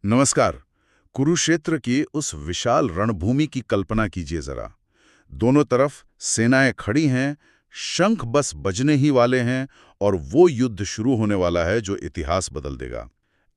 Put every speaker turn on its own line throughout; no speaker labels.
नमस्कार। कुरुक्षेत्र की उस विशाल रणभूमि की कल्पना कीजिए जरा। दोनों तरफ सेनाएं खड़ी हैं, शंख बस बजने ही वाले हैं और वो युद्ध शुरू होने वाला है जो इतिहास बदल देगा।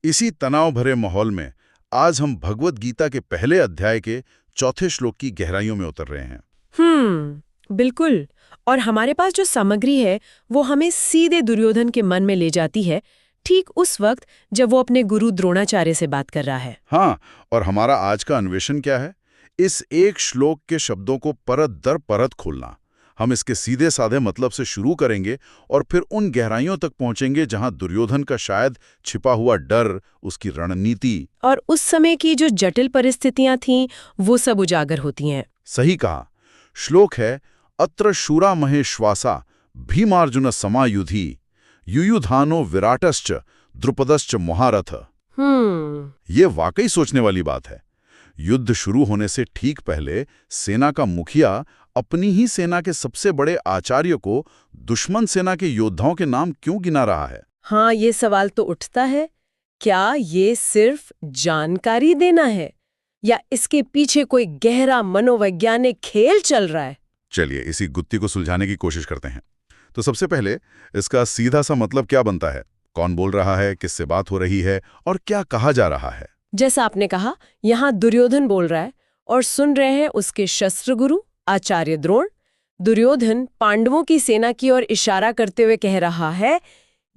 इसी तनाव भरे माहौल में आज हम भगवद गीता के पहले अध्याय के चौथे श्लोक की गहराइयों में उतर रहे हैं।
बिल्कुल। और हमारे पास जो सामग्री है वो हमें सीधे दुर्योधन के मन में ले जाती है, ठीक उस वक्त जब वो अपने गुरु द्रोणाचार्य से बात कर रहा है।
हाँ, और हमारा आज का अन्वेषण क्या है? इस एक श्लोक के शब्दों को परत दर परत खोलना। हम इसके सीधे साधे मतलब से शुरू करेंगे और फिर उन गहराइयों तक पहुंचेंगे जहां दुर्योधन का शायद छिपा हुआ डर, उसकी रणनीति
और उस समय की जो जटिल परिस्थितियां थीं वो सब उजागर होती हैं।
सही कहा। श्लोक है, अत्र शूरा महेश्वासा भीमार्जुन समायुधि युयुधानो विराटश्च द्रुपदश्च महारथ। ये वाकई सोचने वाली बात है। युद्ध शुरू होने से ठीक पहले सेना का मुखिया अपनी ही सेना के सबसे बड़े आचार्य को दुश्मन सेना के योद्धाओं के नाम क्यों गिना रहा है?
हाँ, ये सवाल तो उठता है, क्या ये सिर्फ जानकारी देना है या इसके पीछे कोई गहरा मनोवैज्ञानिक खेल चल रहा है?
चलिए इसी गुत्थी को सुलझाने की कोशिश करते हैं। तो सबसे पहले इसका सीधा सा मतलब क्या बनता है? कौन बोल रहा है, किससे बात हो रही है और क्या कहा जा रहा है?
जैसा आपने कहा, यहाँ दुर्योधन बोल रहा है और सुन रहे हैं उसके शस्त्र गुरु आचार्य द्रोण। दुर्योधन पांडवों की सेना की ओर इशारा करते हुए कह रहा है,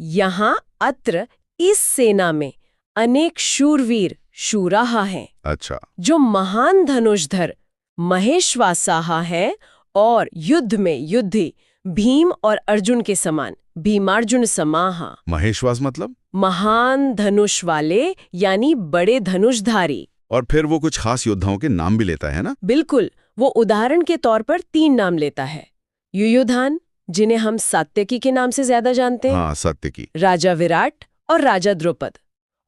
यहाँ अत्र इस सेना में अनेक शूरवीर शूराहा हैं।
अच्छा।
जो महान धनुषधर महेश्वासाहा हैं और युद्ध में युद्धि भीम और अर्जुन के समान भीमार्जुन समाहा।
महेश्वास मतलब?
महान धनुष वाले यानी बड़े धनुषधारी।
और फिर वो कुछ खास योद्धाओं के नाम भी लेता है ना?
बिल्कुल। वो उदाहरण के तौर पर 3 नाम लेता है। युयुधान, जिन्हें हम सात्यकी के नाम से ज्यादा जानते हैं।
हाँ, सात्यकी।
राजा विराट और राजा द्रुपद।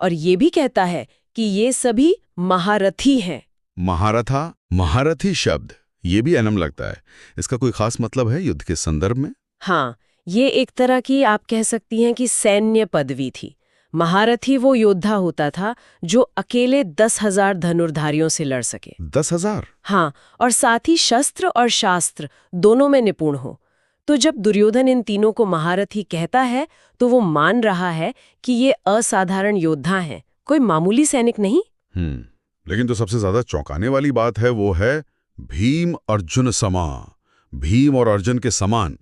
और ये भी कहता है कि ये सभी महारथी हैं।
महारथा, महारथी शब्द ये भी अनम लगता है। इसका कोई खास मतलब है युद्ध के संदर्भ में?
हाँ, ये एक तरह की आप कह सकती हैं कि सैन्य पदवी थी। महारथी वो योद्धा होता था जो अकेले 10,000 धनुर्धारियों से लड़ सके।
10,000?
हाँ, और साथ ही शस्त्र और शास्त्र दोनों में निपुण हो। तो जब दुर्योधन इन तीनों को महारथी कहता है तो वो मान रहा है कि ये असाधारण योद्धा हैं, कोई मामूली सैनिक नहीं।
लेकिन तो सबसे ज्यादा चौंकाने वाली बात है वो है भीम अर्जुन समा। भीम और अर्जुन के समान।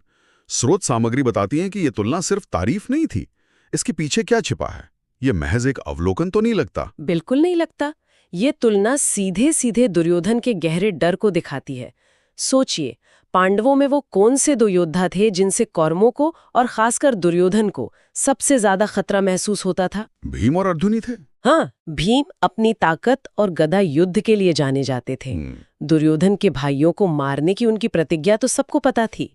स्रोत सामग्री बताती है कि ये तुलना सिर्फ तारीफ नहीं थी। इसके पीछे क्या छिपा है? ये महज एक अवलोकन तो नहीं लगता?
बिल्कुल नहीं लगता। ये तुलना सीधे सीधे दुर्योधन के गहरे डर को दिखाती है। सोचिए, पांडवों में वो कौन से 2 योद्धा थे जिनसे कौरवों को और खासकर दुर्योधन को सबसे ज्यादा खतरा महसूस होता था?
भीम और अर्जुन ही थे।
हाँ, भीम अपनी ताकत और गदा युद्ध के लिए जाने जाते थे। दुर्योधन के भाइयों को मारने की उनकी प्रतिज्ञा तो सबको पता थी।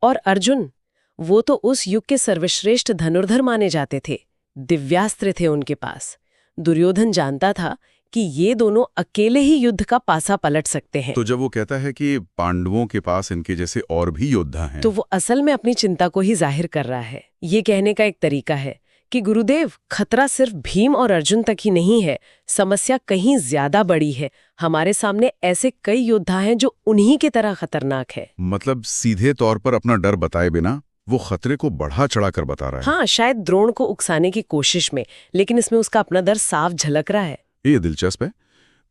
और अर्जुन, वो तो उस युग के सर्वश्रेष्ठ धनुर्धर माने जाते थे। दिव्यास्त्र थे उनके पास। दुर्योधन जानता था कि ये दोनों अकेले ही युद्ध का पासा पलट सकते हैं।
तो जब वो कहता है कि पांडवों के पास इनके जैसे और भी योद्धा हैं,
तो वो असल में अपनी चिंता को ही जाहिर कर रहा है। ये कहने का एक तरीका है कि गुरुदेव, खतरा सिर्फ भीम और अर्जुन तक ही नहीं है, समस्या कहीं ज्यादा बड़ी है। हमारे सामने ऐसे कई योद्धा हैं जो उन्हीं की तरह खतरनाक है।
मतलब सीधे तौर पर अपना डर बताए बिना वो खतरे को बढ़ा चढ़ाकर बता रहा है।
हाँ, शायद द्रोण को उकसाने की कोशिश में, लेकिन इसमें उसका अपना डर साफ झलक रहा है।
ये दिलचस्प है।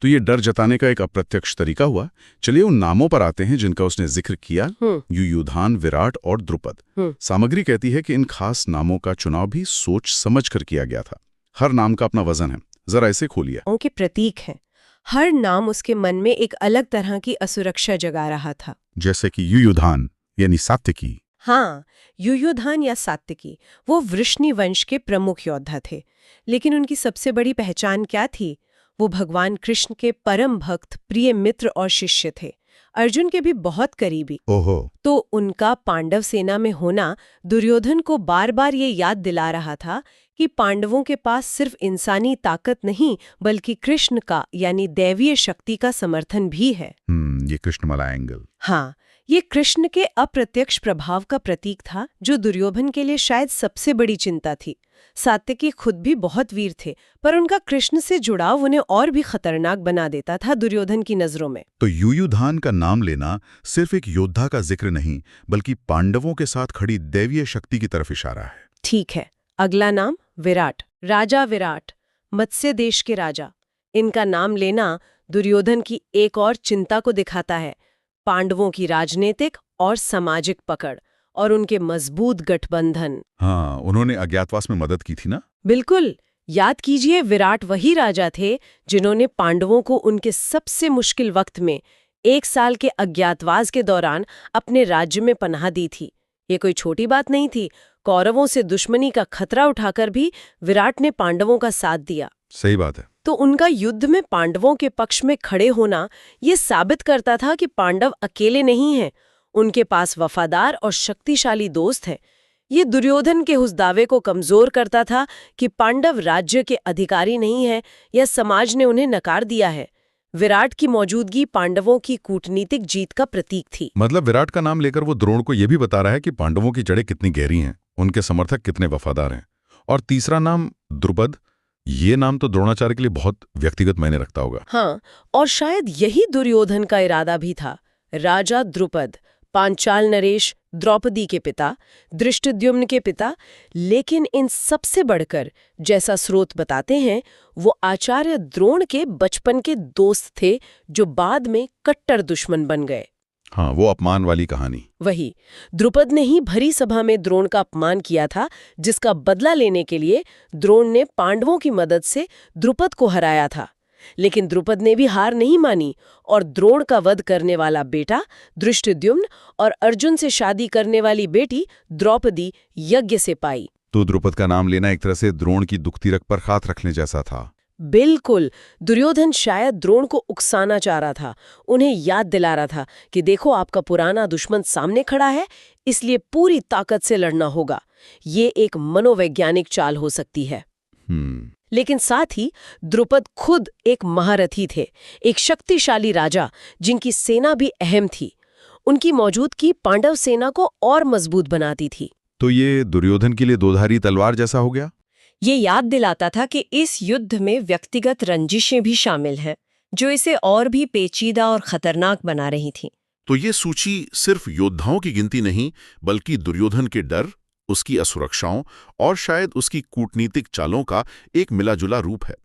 तो ये डर जताने का एक अप्रत्यक्ष तरीका हुआ। चलिए उन नामों पर आते हैं जिनका उसने जिक्र किया, युयुधान, विराट और द्रुपद। सामग्री कहती है कि इन खास नामों का चुनाव भी सोच समझ कर किया गया था। हर नाम का अपना वजन है। जरा इसे खोलिए।
उनके प्रतीक हैं। हर नाम उसके मन में एक अलग तरह की असुरक्षा जगा रहा था।
जैसे कि युयुधान यानी सात्यकी।
हाँ, युयुधान या सात्यकी वो वृष्णि वंश के प्रमुख योद्धा थे। लेकिन उनकी सबसे बड़ी पहचान क्या थी? वो भगवान कृष्ण के परम भक्त, प्रिय मित्र और शिष्य थे। अर्जुन के भी बहुत करीबी।
ओहो।
तो उनका पांडव सेना में होना दुर्योधन को बार बार ये याद दिला रहा था कि पांडवों के पास सिर्फ इंसानी ताकत नहीं बल्कि कृष्ण का यानी दैवीय शक्ति का समर्थन भी है।
ये कृष्णमला एंगल।
हाँ, ये कृष्ण के अप्रत्यक्ष प्रभाव का प्रतीक था, जो दुर्योधन के लिए शायद सबसे बड़ी चिंता थी। सात्यकी खुद भी बहुत वीर थे, पर उनका कृष्ण से जुड़ाव उन्हें और भी खतरनाक बना देता था दुर्योधन की नजरों में।
तो युयुधान का नाम लेना सिर्फ एक योद्धा का जिक्र नहीं, बल्कि पांडवों के साथ खड़ी दैवीय शक्ति की तरफ इशारा है।
ठीक है, अगला नाम विराट। राजा विराट, मत्स्य देश के राजा। इनका नाम लेना दुर्योधन की एक और चिंता को दिखाता है, पांडवों की राजनीतिक और सामाजिक पकड़ और उनके मजबूत गठबंधन।
हाँ, उन्होंने अज्ञातवास में मदद की थी ना?
बिल्कुल। याद कीजिए, विराट वही राजा थे जिन्होंने पांडवों को उनके सबसे मुश्किल वक्त में 1 साल के अज्ञातवास के दौरान अपने राज्य में पनाह दी थी। ये कोई छोटी बात नहीं थी। कौरवों से दुश्मनी का खतरा उठाकर भी विराट ने पांडवों का साथ दिया।
सही बात है।
तो उनका युद्ध में पांडवों के पक्ष में खड़े होना ये साबित करता था कि पांडव अकेले नहीं हैं, उनके पास वफादार और शक्तिशाली दोस्त हैं। ये दुर्योधन के उस दावे को कमजोर करता था कि पांडव राज्य के अधिकारी नहीं हैं या समाज ने उन्हें नकार दिया है। विराट की मौजूदगी पांडवों की कूटनीतिक जीत का प्रतीक थी।
मतलब विराट का नाम लेकर वो द्रोण को यह भी बता रहा है कि पांडवों की जड़ें कितनी गहरी हैं, उनके समर्थक कितने वफादार हैं। और तीसरा नाम द्रुपद, ये नाम तो द्रोणाचार्य के लिए बहुत व्यक्तिगत मायने रखता होगा।
हाँ, और शायद यही दुर्योधन का इरादा भी था। राजा द्रुपद, पांचाल नरेश द्रौपदी के पिता, धृष्टद्युम्न के पिता, लेकिन इन सबसे बढ़कर, जैसा स्रोत बताते हैं, वो आचार्य द्रोण के बचपन के दोस्त थे, जो बाद में कट्टर दुश्मन बन गए।
हाँ, वो अपमान वाली कहानी।
वही, द्रुपद ने ही भरी सभा में द्रोण का अपमान किया था, जिसका बदला लेने के लिए द्रोण ने पांडवों की मदद से द्रुपद को हराया था। लेकिन द्रुपद ने भी हार नहीं मानी और द्रोण का वध करने वाला बेटा धृष्टद्युम्न और अर्जुन से शादी करने वाली बेटी द्रौपदी यज्ञ से पाई।
तो द्रुपद का नाम लेना एक तरह से द्रोण की दुखती रग पर हाथ रखने जैसा था।
बिल्कुल। दुर्योधन शायद द्रोण को उकसाना चाह रहा था, उन्हें याद दिला रहा था कि देखो, आपका पुराना दुश्मन सामने खड़ा है, इसलिए पूरी ताकत से लड़ना होगा। ये एक मनोवैज्ञानिक चाल हो सकती है। लेकिन साथ ही द्रुपद खुद एक महारथी थे, एक शक्तिशाली राजा जिनकी सेना भी अहम थी। उनकी मौजूदगी पांडव सेना को और मजबूत बनाती थी।
तो ये दुर्योधन के लिए दोधारी तलवार जैसा हो गया।
ये याद दिलाता था कि इस युद्ध में व्यक्तिगत रंजिशें भी शामिल हैं, जो इसे और भी पेचीदा और खतरनाक बना रही थीं।
तो ये सूची सिर्फ योद्धाओं की गिनती नहीं, बल्कि दुर्योधन के डर, उसकी असुरक्षाओं और शायद उसकी कूटनीतिक चालों का एक मिलाजुला रूप है।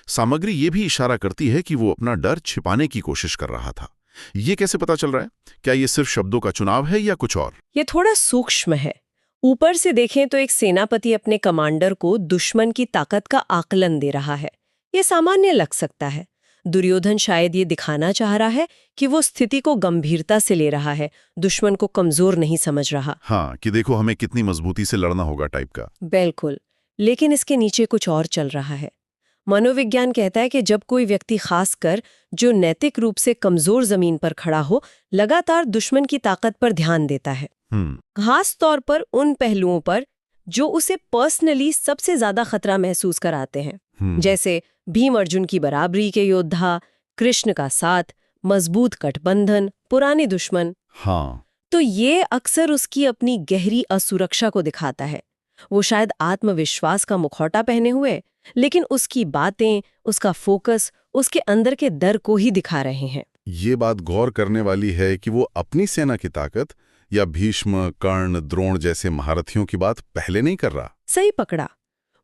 सामग्री ये भी इशारा करती है कि वो अपना डर छिपाने की कोशिश कर रहा था। ये कैसे पता चल रहा है? क्या ये सिर्फ शब्दों का चुनाव है या कुछ और?
ये थोड़ा सूक्ष्म है। ऊपर से देखें तो एक सेनापति अपने कमांडर को दुश्मन की ताकत का आकलन दे रहा है। ये सामान्य लग सकता है। दुर्योधन शायद ये दिखाना चाह रहा है कि वो स्थिति को गंभीरता से ले रहा है, दुश्मन को कमजोर नहीं समझ रहा।
हाँ, कि देखो हमें कितनी मजबूती से लड़ना होगा टाइप का।
बिल्कुल। लेकिन इसके नीचे कुछ और चल रहा है। मनोविज्ञान कहता है कि जब कोई व्यक्ति, खासकर जो नैतिक रूप से कमजोर जमीन पर खड़ा हो, लगातार दुश्मन की ताकत पर ध्यान देता है, खास तौर पर उन पहलुओं पर जो उसे पर्सनली सबसे ज्यादा खतरा महसूस कराते हैं, जैसे भीम अर्जुन की बराबरी के योद्धा, कृष्ण का साथ, मजबूत गठबंधन, पुराने दुश्मन।
हाँ,
तो ये अक्सर उसकी अपनी गहरी असुरक्षा को दिखाता है। वो शायद आत्मविश्वास का मुखौटा पहने हुए, लेकिन उसकी बातें, उसका फोकस उसके अंदर के डर को ही दिखा रहे हैं।
ये बात गौर करने वाली है कि वो अपनी सेना की ताकत या भीष्म, कर्ण, द्रोण जैसे महारथियों की बात पहले नहीं कर रहा।
सही पकड़ा।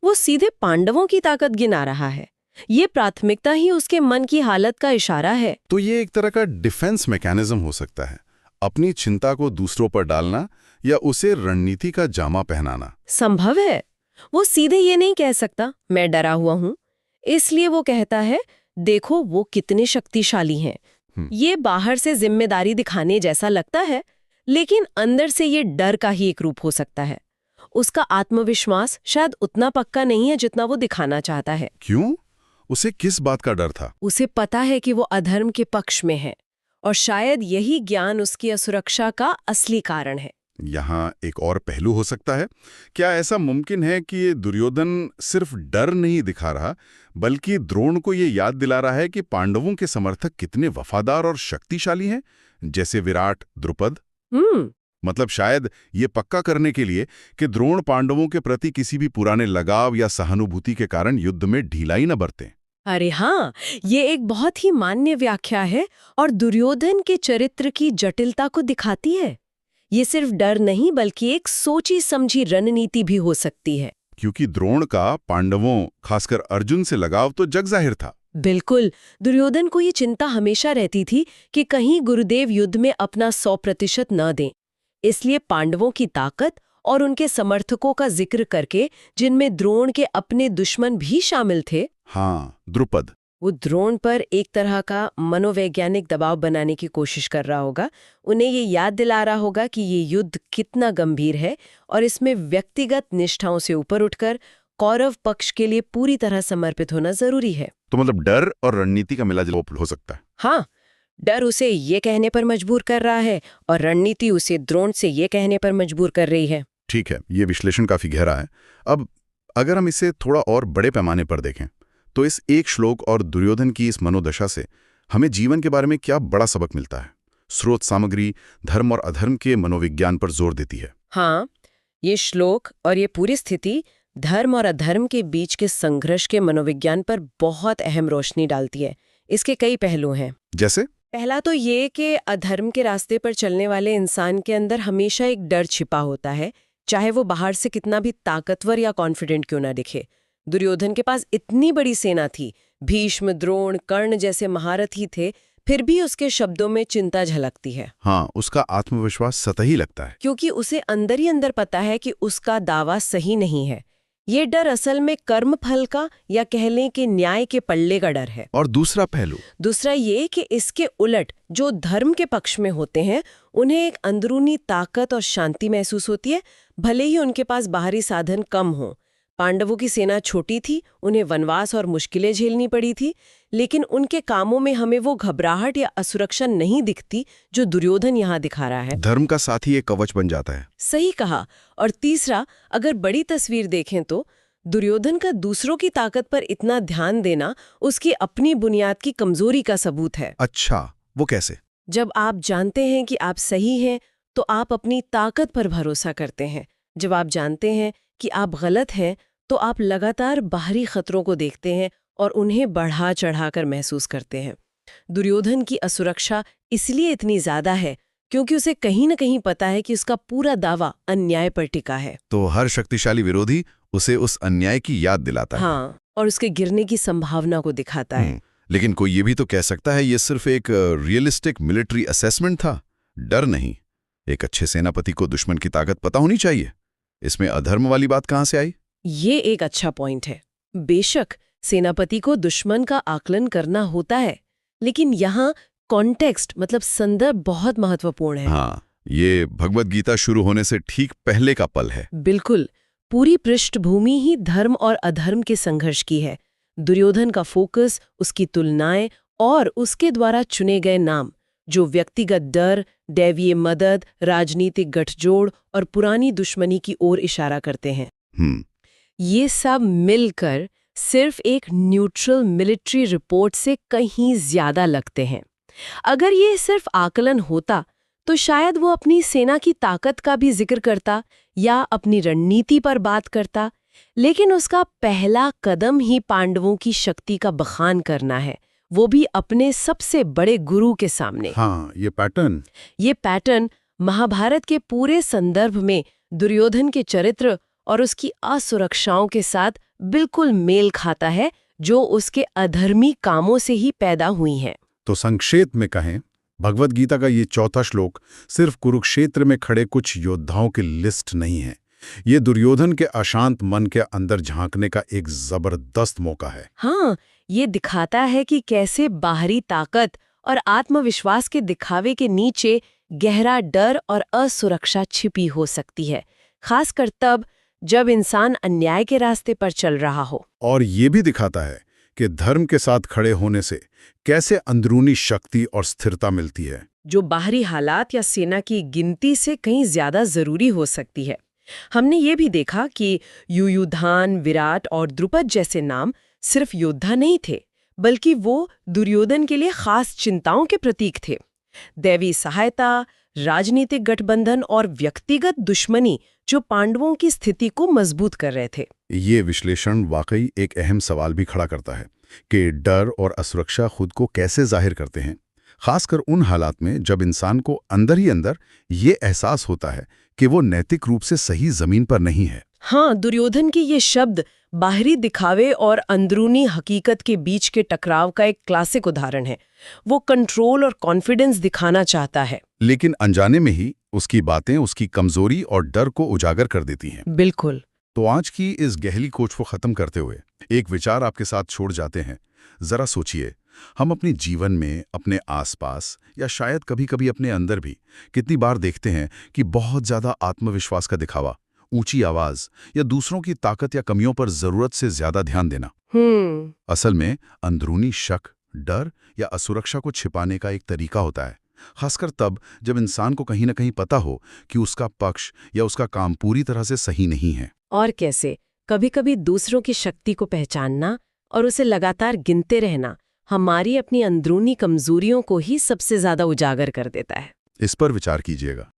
वो सीधे पांडवों की ताकत गिना रहा है। ये प्राथमिकता ही उसके मन की हालत का इशारा है।
तो ये एक तरह का डिफेंस मैकेनिज्म हो सकता है, अपनी चिंता को दूसरों पर डालना या उसे रणनीति का जामा पहनाना।
संभव है। वो सीधे ये नहीं कह सकता मैं डरा हुआ हूं, इसलिए वो कहता है देखो वो कितने शक्तिशाली हैं। ये बाहर से जिम्मेदारी दिखाने जैसा लगता है, लेकिन अंदर से ये डर का ही एक रूप हो सकता है। उसका आत्मविश्वास शायद उतना पक्का नहीं है जितना वो दिखाना चाहता है।
क्यों? उसे किस बात का डर था?
उसे पता है कि वो अधर्म के पक्ष में है, और शायद यही ज्ञान उसकी असुरक्षा का असली कारण है।
यहाँ एक और पहलू हो सकता है। क्या ऐसा मुमकिन है कि ये दुर्योधन सिर्फ डर नहीं दिखा रहा, बल्कि द्रोण को ये याद दिला रहा है कि पांडवों के समर्थक कितने वफादार और शक्तिशाली हैं,
जैसे विराट, द्रुपद।
हम्म
मतलब शायद ये पक्का करने के लिए कि द्रोण पांडवों के प्रति किसी भी पुराने लगाव या सहानुभूति के कारण युद्ध में ढिलाई न बरतें।
अरे हाँ, ये एक बहुत ही मान्य व्याख्या है और दुर्योधन के चरित्र की जटिलता को दिखाती है। ये सिर्फ डर नहीं बल्कि एक सोची समझी रणनीति भी हो सकती है।
क्योंकि द्रोण का पांडवों, खासकर अर्जुन से लगाव तो जग जाहिर था।
बिल्कुल, दुर्योधन को ये चिंता हमेशा रहती थी कि कहीं गुरुदेव युद्ध में अपना 100% न दें। इसलिए पांडवों की ताकत और उनके समर्थकों का जिक्र करके, जिनमें द्रोण के अपने दुश्मन भी शामिल थे,
हाँ, द्रुपद,
वो द्रोण पर एक तरह का मनोवैज्ञानिक दबाव बनाने की कोशिश कर रहा होगा। उन्हें ये याद दिला रहा होगा कि ये युद्ध कितना गंभीर है और इसमें व्यक्तिगत निष्ठाओं से ऊपर उठकर कौरव पक्ष के लिए पूरी तरह समर्पित होना जरूरी है।
तो मतलब डर और रणनीति का मिलाजुल हो सकता है।
हाँ, डर उसे ये कहने पर मजबूर कर रहा है और रणनीति उसे द्रोण से ये कहने पर मजबूर कर रही है।
ठीक है, ये विश्लेषण काफी गहरा है। अब अगर हम इसे थोड़ा और बड़े पैमाने पर देखें तो इस एक श्लोक और दुर्योधन की इस मनोदशा से हमें जीवन के बारे में क्या बड़ा सबक मिलता है। स्रोत सामग्री धर्म और अधर्म के मनोविज्ञान पर जोर देती है।
हाँ, ये श्लोक और ये पूरी स्थिति धर्म और अधर्म के बीच के संघर्ष के मनोविज्ञान पर बहुत अहम रोशनी डालती है। इसके कई पहलू हैं।
जैसे
पहला तो ये कि अधर्म के रास्ते पर चलने वाले इंसान के अंदर हमेशा एक डर छिपा होता है, चाहे वो बाहर से कितना भी ताकतवर या कॉन्फिडेंट क्यों ना दिखे। दुर्योधन के पास इतनी बड़ी सेना थी, भीष्म, द्रोण, कर्ण जैसे महारथी थे, फिर भी उसके शब्दों में चिंता झलकती है।
हाँ, उसका आत्मविश्वास सतही लगता है,
क्योंकि उसे अंदर ही अंदर पता है कि उसका दावा सही नहीं है। ये डर असल में कर्म फल का या कह लें कि न्याय के पल्ले का डर है।
और दूसरा
ये कि इसके उलट जो धर्म के पक्ष में होते हैं उन्हें एक अंदरूनी ताकत और शांति महसूस होती है, भले ही उनके पास बाहरी साधन कम हो। पांडवों की सेना छोटी थी, उन्हें वनवास और मुश्किलें झेलनी पड़ी थी, लेकिन उनके कामों में हमें वो घबराहट या असुरक्षा नहीं दिखती जो दुर्योधन यहाँ दिखा रहा है।
धर्म का साथी एक कवच बन जाता है।
सही कहा। और तीसरा, अगर बड़ी तस्वीर देखें तो दुर्योधन का दूसरों की ताकत पर इतना ध्यान देना उसकी अपनी बुनियाद की कमजोरी का सबूत है।
अच्छा, वो कैसे?
जब आप जानते हैं कि आप सही हैं तो आप अपनी ताकत पर भरोसा करते हैं। जब आप जानते हैं कि आप गलत हैं तो आप लगातार बाहरी खतरों को देखते हैं और उन्हें बढ़ा चढ़ाकर महसूस करते हैं। दुर्योधन की असुरक्षा इसलिए इतनी ज्यादा है क्योंकि उसे कहीं न कहीं पता है कि उसका पूरा दावा अन्याय पर टिका है।
तो हर शक्तिशाली विरोधी उसे उस अन्याय की याद दिलाता है।
हाँ, और उसके गिरने की संभावना को दिखाता है।
लेकिन कोई ये भी तो कह सकता है ये सिर्फ एक रियलिस्टिक मिलिट्री असेसमेंट था, डर नहीं। एक अच्छे सेनापति को दुश्मन की ताकत पता होनी चाहिए। इसमें अधर्म वाली बात कहाँ से आई?
ये एक अच्छा पॉइंट है। बेशक सेनापति को दुश्मन का आकलन करना होता है, लेकिन यहाँ कॉन्टेक्स्ट मतलब संदर्भ बहुत महत्वपूर्ण है।
हाँ, ये भगवद गीता शुरू होने से ठीक पहले का पल है।
बिल्कुल, पूरी पृष्ठभूमि ही धर्म और अधर्म के संघर्ष की है। दुर्योधन का फोकस, उसकी तुलनाएं और उसके द्वारा चुने गए नाम जो व्यक्तिगत डर, दैवीय मदद, राजनीतिक गठजोड़ और पुरानी दुश्मनी की ओर इशारा करते हैं। ये सब मिलकर सिर्फ एक न्यूट्रल मिलिट्री रिपोर्ट से कहीं ज्यादा लगते हैं। अगर ये सिर्फ आकलन होता तो शायद वो अपनी सेना की ताकत का भी जिक्र करता या अपनी रणनीति पर बात करता, लेकिन उसका पहला कदम ही पांडवों की शक्ति का बखान करना है, वो भी अपने सबसे बड़े गुरु के सामने।
हाँ, ये पैटर्न
महाभारत के पूरे संदर्भ में दुर्योधन के चरित्र और उसकी असुरक्षाओं के साथ बिल्कुल मेल खाता है, जो उसके अधर्मी कामों से ही पैदा हुई हैं।
तो संक्षेप में कहें, भगवद गीता का ये चौथा श्लोक सिर्फ कुरुक्षेत्र में खड़े कुछ योद्धाओं की लिस्ट नहीं है। ये दुर्योधन के अशांत मन के अंदर झांकने का एक जबरदस्त मौका है।
हाँ, ये दिखाता है कि कैसे बाहरी ताकत और आत्मविश्वास के दिखावे के नीचे गहरा डर और असुरक्षा छिपी हो सकती है, खासकर तब जब इंसान अन्याय के रास्ते पर चल रहा हो।
और ये भी दिखाता है कि धर्म के साथ खड़े होने से कैसे अंदरूनी शक्ति और स्थिरता मिलती है,
जो बाहरी हालात या सेना की गिनती से कहीं ज्यादा जरूरी हो सकती है। हमने ये भी देखा कि युयुधान, विराट और द्रुपद जैसे नाम सिर्फ योद्धा नहीं थे, बल्कि वो दुर्योधन के लिए खास चिंताओं के प्रतीक थे। दैवी सहायता, राजनीतिक गठबंधन और व्यक्तिगत दुश्मनी जो पांडवों की स्थिति को मजबूत कर रहे थे।
ये विश्लेषण वाकई एक अहम सवाल भी खड़ा करता है कि डर और असुरक्षा खुद को कैसे जाहिर करते हैं, खासकर उन हालात में जब इंसान को अंदर ही अंदर ये एहसास होता है कि वो नैतिक रूप से सही जमीन पर नहीं है।
हाँ, दुर्योधन के ये शब्द बाहरी दिखावे और अंदरूनी हकीकत के बीच के टकराव का एक क्लासिक उदाहरण है। वो कंट्रोल और कॉन्फिडेंस दिखाना चाहता है,
लेकिन अनजाने में ही उसकी बातें उसकी कमजोरी और डर को उजागर कर देती हैं।
बिल्कुल।
तो आज की इस गहरी खोज को खत्म करते हुए एक विचार आपके साथ छोड़ जाते हैं। जरा सोचिए, हम अपने जीवन में, अपने आसपास या शायद कभी-कभी अपने अंदर भी कितनी बार देखते हैं कि बहुत ज्यादा आत्मविश्वास का दिखावा, ऊंची आवाज या दूसरों की ताकत या कमियों पर जरूरत से ज्यादा ध्यान देना असल में अंदरूनी शक, डर या असुरक्षा को छिपाने का एक तरीका होता है, खासकर तब जब इंसान को कहीं न कहीं पता हो कि उसका पक्ष या उसका काम पूरी तरह से सही नहीं है।
और कैसे कभी-कभी दूसरों की शक्ति को पहचानना और उसे लगातार गिनते रहना हमारी अपनी अंदरूनी कमजोरियों को ही सबसे ज्यादा उजागर कर देता है।
इस पर विचार कीजिएगा।